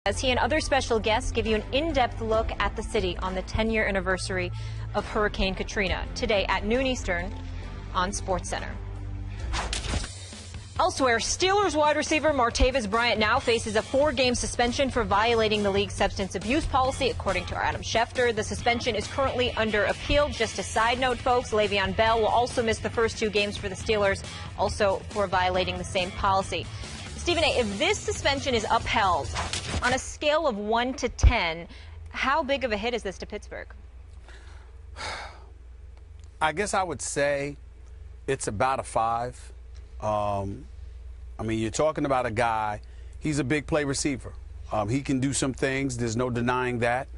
As he and other special guests give you an in-depth look at the city on the 10-year anniversary of Hurricane Katrina, today at noon Eastern on SportsCenter. Elsewhere, Steelers wide receiver Martavis Bryant now faces a 4-game suspension for violating the league's substance abuse policy, according to Adam Schefter. The suspension is currently under appeal. Just a side note, folks, Le'Veon Bell will also miss the first 2 games for the Steelers, also for violating the same policy. Stephen A., if this suspension is upheld, on a scale of 1 to 10, how big of a hit is this to Pittsburgh? I guess I would say it's about a 5. I mean, you're talking about a guy, he's a big play receiver. He can do some things. There's no denying that.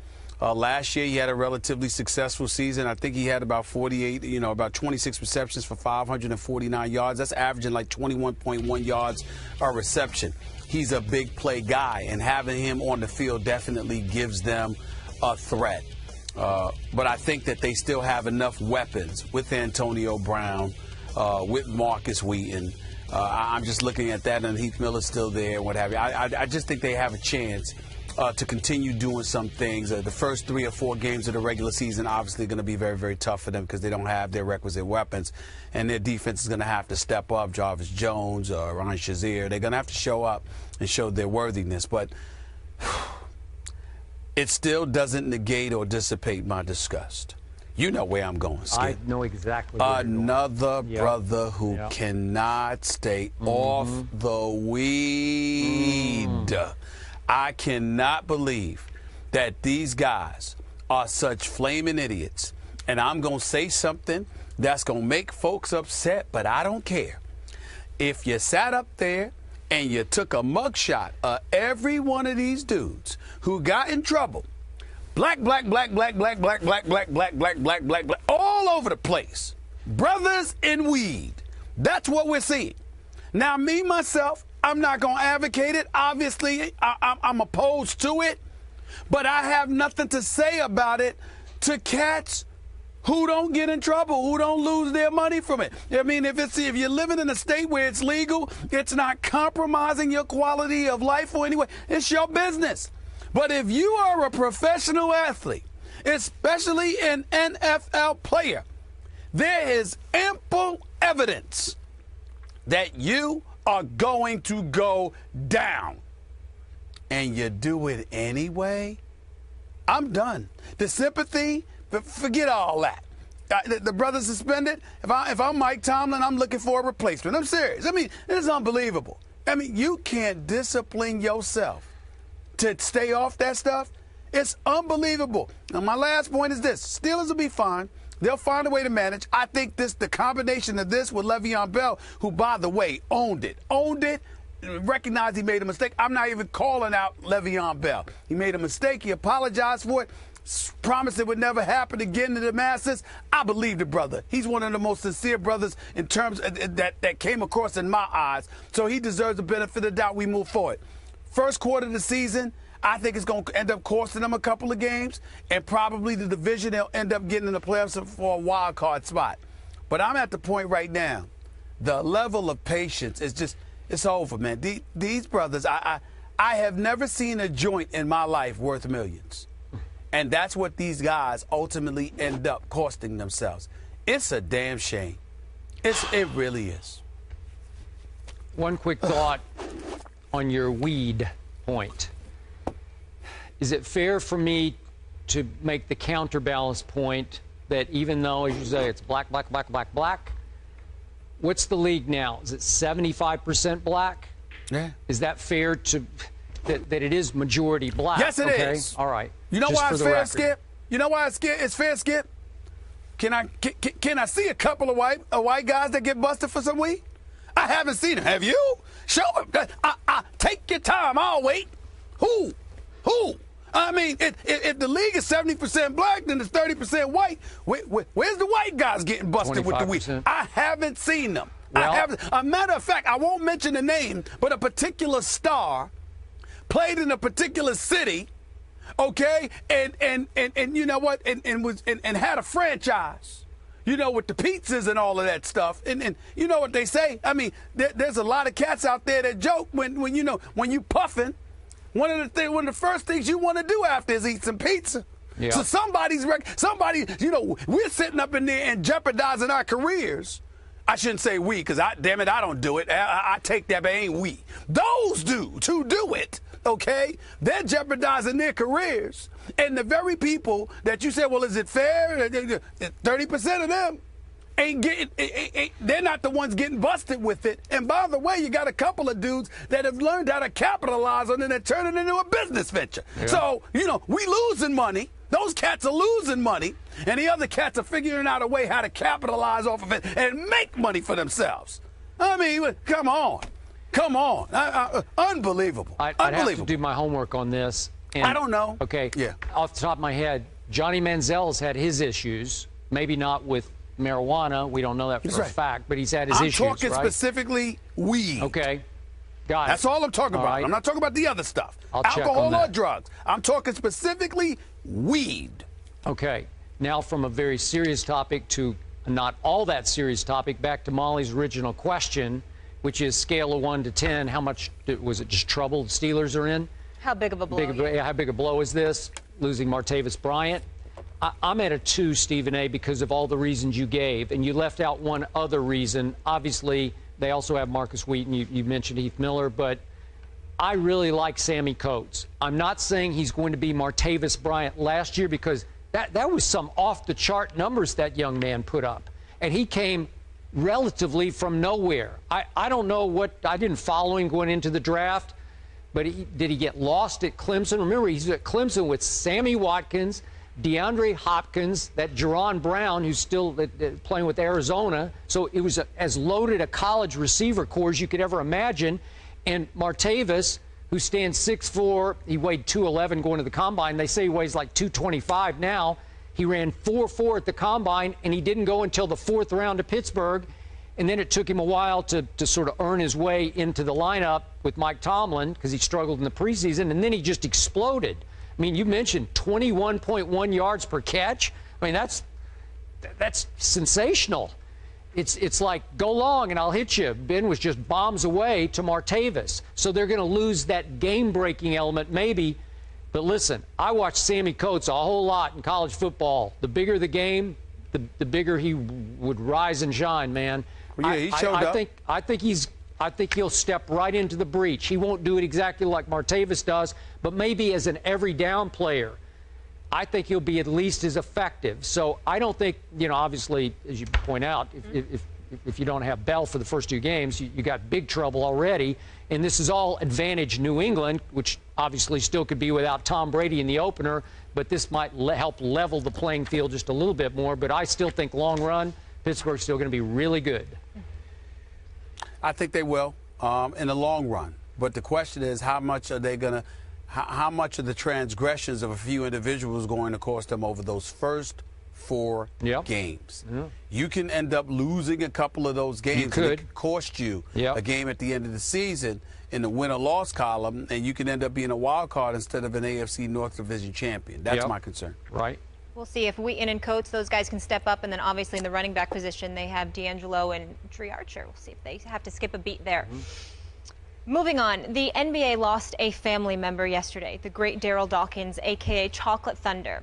Last year, he had a relatively successful season. I think he had about 26 receptions for 549 yards. That's averaging like 21.1 yards a reception. He's a big play guy, and having him on the field definitely gives them a threat. But I think that they still have enough weapons with Antonio Brown, with Marcus Wheaton. I'm just looking at that, and Heath Miller's still there and what have you. I just think they have a chance to continue doing some things. The first 3 or 4 games of the regular season obviously going to be very, very tough for them because they don't have their requisite weapons, and their defense is going to have to step up. Jarvis Jones, Ryan Shazier, they're going to have to show up and show their worthiness. But it still doesn't negate or dissipate my disgust. You know where I'm going, Skip. I know exactly where Another brother who cannot stay off the weed. I cannot believe that these guys are such flaming idiots. And I'm going to say something that's going to make folks upset, but I don't care. If you sat up there and you took a mugshot of every one of these dudes who got in trouble, black, all over the place. Brothers in weed. That's what we're seeing. Now, me, myself, I'm not going to advocate it. Obviously, I'm opposed to it. But I have nothing to say about it to cats who don't get in trouble, who don't lose their money from it. I mean, if you're living in a state where it's legal, it's not compromising your quality of life or anyway, it's your business. But if you are a professional athlete, especially an NFL player, there is ample evidence that you are going to go down. And you do it anyway? I'm done. The sympathy, forget all that. The brother suspended. If I'm Mike Tomlin, I'm looking for a replacement. I'm serious. I mean, this is unbelievable. I mean, you can't discipline yourself to stay off that stuff. It's unbelievable. Now, my last point is this. Steelers will be fine. They'll find a way to manage. I think the combination of this with Le'Veon Bell, who, by the way, owned it, recognized he made a mistake. I'm not even calling out Le'Veon Bell. He made a mistake. He apologized for it, promised it would never happen again to the masses. I believe the brother. He's one of the most sincere brothers in terms of, that came across in my eyes. So he deserves the benefit of the doubt. We move forward. First quarter of the season, I think it's going to end up costing them a couple of games, and probably the division, they'll end up getting in the playoffs for a wild card spot. But I'm at the point right now, the level of patience is just, it's over, man. These brothers, I have never seen a joint in my life worth millions. And that's what these guys ultimately end up costing themselves. It's a damn shame. It really is. One quick thought on your weed point. Is it fair for me to make the counterbalance point that even though, as you say, it's black, what's the league now? Is it 75% black? Yeah. Is that fair to that it is majority black? Yes, it is. All right. You know Just why for it's the fair, record. Skip? You know why it's fair, Skip? Can I see a couple of white guys that get busted for some weed? I haven't seen them. Have you? Show them. Take your time. I'll wait. Who? I mean, if the league is 70% black, then it's 30% white. Where's the white guys getting busted with the weed? I haven't seen them. Well, a matter of fact, I won't mention the name, but a particular star played in a particular city, okay, and you know what, and had a franchise, you know, with the pizzas and all of that stuff, and you know what they say. I mean, there's a lot of cats out there that joke when you puffing. one of the first things you want to do after is eat some pizza. Yeah. So somebody, we're sitting up in there and jeopardizing our careers. I shouldn't say we, because damn it, I don't do it. I take that, but ain't we. Those dudes who do it, okay, they're jeopardizing their careers. And the very people that you said, well, is it fair? 30% of them they're not the ones getting busted with it. And by the way, you got a couple of dudes that have learned how to capitalize on it and turn it into a business venture. Yeah. So, we losing money. Those cats are losing money, and the other cats are figuring out a way how to capitalize off of it and make money for themselves. I mean, come on. Unbelievable. I'd have to do my homework on this. And, I don't know. Okay. Yeah. Off the top of my head, Johnny Manziel's had his issues, maybe not with marijuana. We don't know that for a fact, but he's had his issues, I'm talking specifically weed. Okay. Got it. That's all I'm talking about. Right. I'm not talking about the other stuff. Alcohol or drugs. I'm talking specifically weed. Okay. Now from a very serious topic to a not all that serious topic, back to Molly's original question, which is scale of 1 to 10, how much was it just trouble the Steelers are in? How big of a blow? How big a blow is this? Losing Martavis Bryant? I'm at a 2, Stephen A., because of all the reasons you gave, and you left out one other reason. Obviously, they also have Marcus Wheaton. You mentioned Heath Miller, but I really like Sammy Coates. I'm not saying he's going to be Martavis Bryant last year, because that was some off-the-chart numbers that young man put up, and he came relatively from nowhere. I don't know what – I didn't follow him going into the draft, but did he get lost at Clemson? Remember, he's at Clemson with Sammy Watkins, DeAndre Hopkins, that Jerron Brown, who's still playing with Arizona. So it was as loaded a college receiver corps as you could ever imagine. And Martavis, who stands 6'4", he weighed 211 going to the combine. They say he weighs like 225 now. He ran 4.4 at the combine, and he didn't go until the 4th round of Pittsburgh. And then it took him a while to sort of earn his way into the lineup with Mike Tomlin, because he struggled in the preseason, and then he just exploded. I mean, you mentioned 21.1 yards per catch. I mean, that's sensational. It's like, go long and I'll hit you. Ben was just bombs away to Martavis. So they're going to lose that game-breaking element maybe. But listen, I watched Sammy Coates a whole lot in college football. The bigger the game, the bigger he would rise and shine, man. Well, yeah, he showed up. I think he'll step right into the breach. He won't do it exactly like Martavis does, but maybe as an every down player, I think he'll be at least as effective. So I don't think, obviously, as you point out, if you don't have Bell for the first 2 games, you got big trouble already. And this is all advantage New England, which obviously still could be without Tom Brady in the opener, but this might help level the playing field just a little bit more. But I still think long run, Pittsburgh's still going to be really good. I think they will in the long run. But the question is, how much are they going to how much of the transgressions of a few individuals going to cost them over those first 4 games? You can end up losing a couple of those games. You could. It could cost you a game at the end of the season in the win or loss column, and you can end up being a wild card instead of an AFC North Division champion. That's my concern. Right. We'll see if Wheaton and Coates, those guys can step up, and then obviously in the running back position they have D'Angelo and Tree Archer. We'll see if they have to skip a beat there. Moving on, the NBA lost a family member yesterday, the great Daryl Dawkins, a.k.a. Chocolate Thunder.